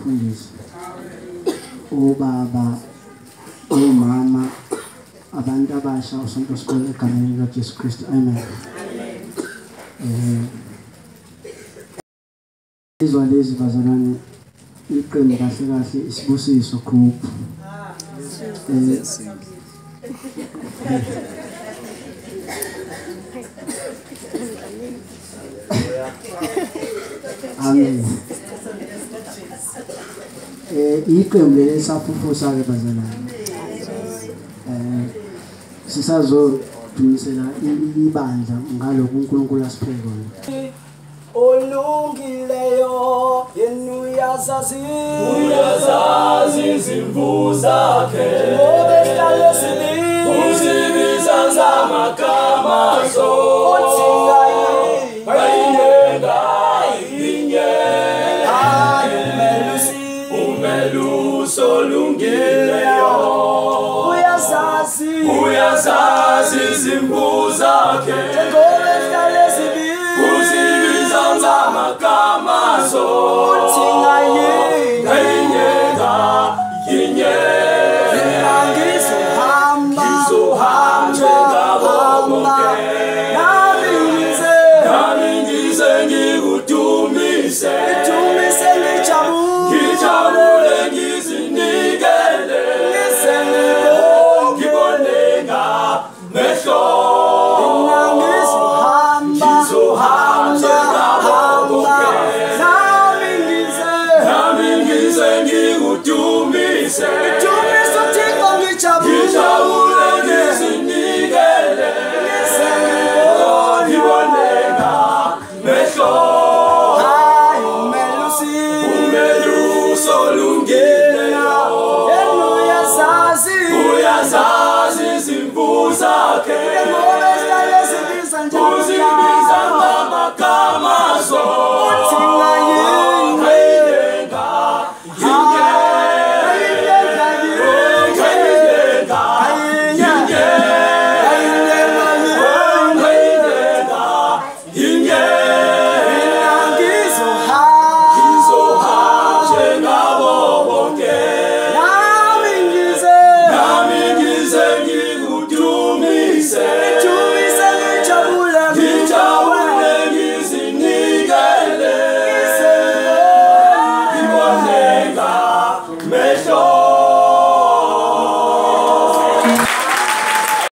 abafundisi, obaba, omama, abantu abasha usonto sikole egameni likaJesu Kristu. Amen. Izwa lezi bazalwane, iqembu kahle kahle Isibusiso Group. Amen. Iqembu lesafufusa ke bazalwane. Sisazodumisela ibandla ngalokho uNkulunkulu asiphe kona. Olungileyo yena uyazazi izimvu zakhe ngoba ehlale uzibiza zamagama umelusi olungileyo uyazazi izimvu zakhe ngoba ehlale uzibiza zamagama umelusi olungileyo